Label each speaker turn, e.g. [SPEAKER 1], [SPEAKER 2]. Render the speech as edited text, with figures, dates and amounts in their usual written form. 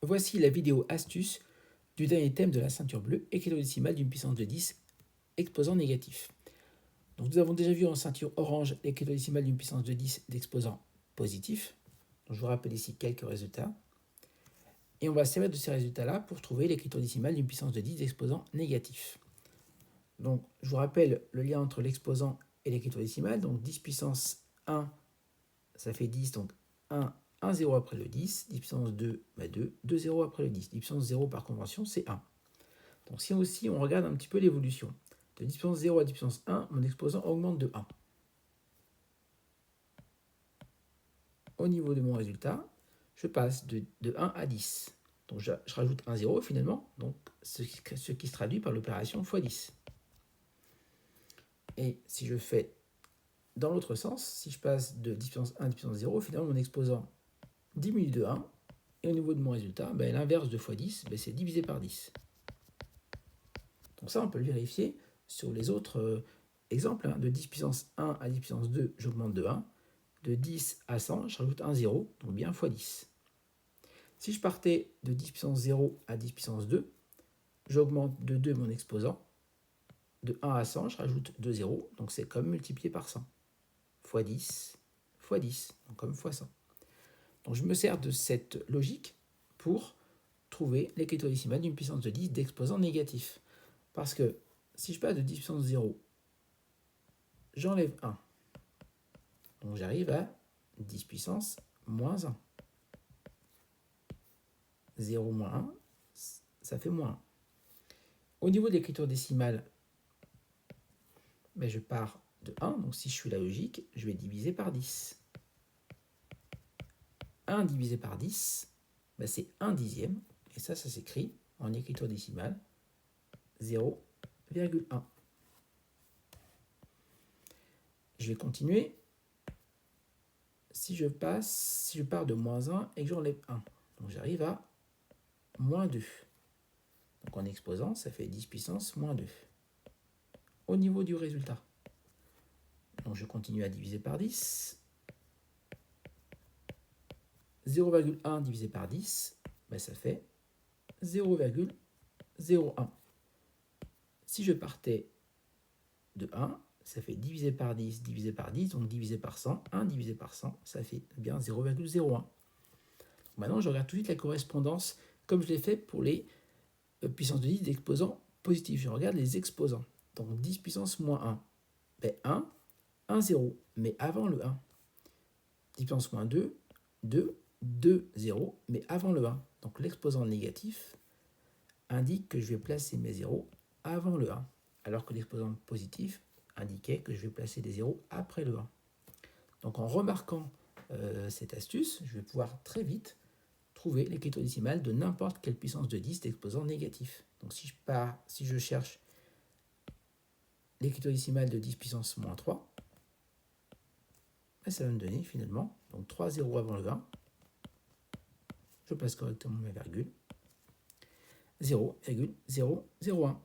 [SPEAKER 1] Voici la vidéo astuce du dernier thème de la ceinture bleue, écriture décimale d'une puissance de 10, exposant négatif. Donc nous avons déjà vu en ceinture orange l'écriture décimale d'une puissance de 10 d'exposant positif. Donc je vous rappelle ici quelques résultats. Et on va se servir de ces résultats-là pour trouver l'écriture décimale d'une puissance de 10 d'exposant négatif. Donc je vous rappelle le lien entre l'exposant et l'écriture décimale. Donc 10 puissance 1, ça fait 10, donc 1, 1 0 après le 10, 10 puissance 2, 2, 2 0 après le 10, 10 puissance 0 par convention, c'est 1. Donc si aussi on regarde un petit peu l'évolution, de 10 puissance 0 à 10 puissance 1, mon exposant augmente de 1. Au niveau de mon résultat, je passe de 1 à 10. Donc je rajoute un 0 finalement, donc ce qui se traduit par l'opération x 10. Et si je fais dans l'autre sens, si je passe de 10 puissance 1 à 10 puissance 0, finalement mon exposant diminue de 1, et au niveau de mon résultat, l'inverse de x 10, c'est divisé par 10. Donc ça, on peut le vérifier sur les autres exemples. De 10 puissance 1 à 10 puissance 2, j'augmente de 1. De 10 à 100, je rajoute un 0, donc bien x 10. Si je partais de 10 puissance 0 à 10 puissance 2, j'augmente de 2 mon exposant. De 1 à 100, je rajoute 2 0, donc c'est comme multiplié par 100. X 10, x 10, donc comme x 100. Donc je me sers de cette logique pour trouver l'écriture décimale d'une puissance de 10 d'exposant négatif. Parce que si je passe de 10 puissance 0, j'enlève 1. Donc j'arrive à 10 puissance moins 1. 0 moins 1, ça fait moins 1. Au niveau de l'écriture décimale, je pars de 1. Donc si je suis la logique, je vais diviser par 10. 1 divisé par 10, c'est 1 dixième. Et ça s'écrit en écriture décimale 0,1. Je vais continuer. Si je pars de moins 1 et que j'enlève 1, donc j'arrive à moins 2. Donc en exposant, ça fait 10 puissance moins 2. Au niveau du résultat, donc je continue à diviser par 10. 0,1 divisé par 10, ça fait 0,01. Si je partais de 1, ça fait divisé par 10, divisé par 10, donc divisé par 100. 1 divisé par 100, ça fait bien 0,01. Maintenant, je regarde tout de suite la correspondance, comme je l'ai fait pour les puissances de 10 d'exposants positifs. Je regarde les exposants. Donc 10 puissance moins 1. 1, 1, 0, mais avant le 1. 10 puissance moins 2, 2, 2, 0, mais avant le 1. Donc l'exposant négatif indique que je vais placer mes 0 avant le 1, alors que l'exposant positif indiquait que je vais placer des 0 après le 1. Donc en remarquant cette astuce, je vais pouvoir très vite trouver l'écriture décimale de n'importe quelle puissance de 10 d'exposant négatif. Donc si je cherche l'écriture décimale de 10 puissance moins 3, ça va me donner finalement donc 3 zéros avant le 1. Je place correctement ma virgule. 0,001.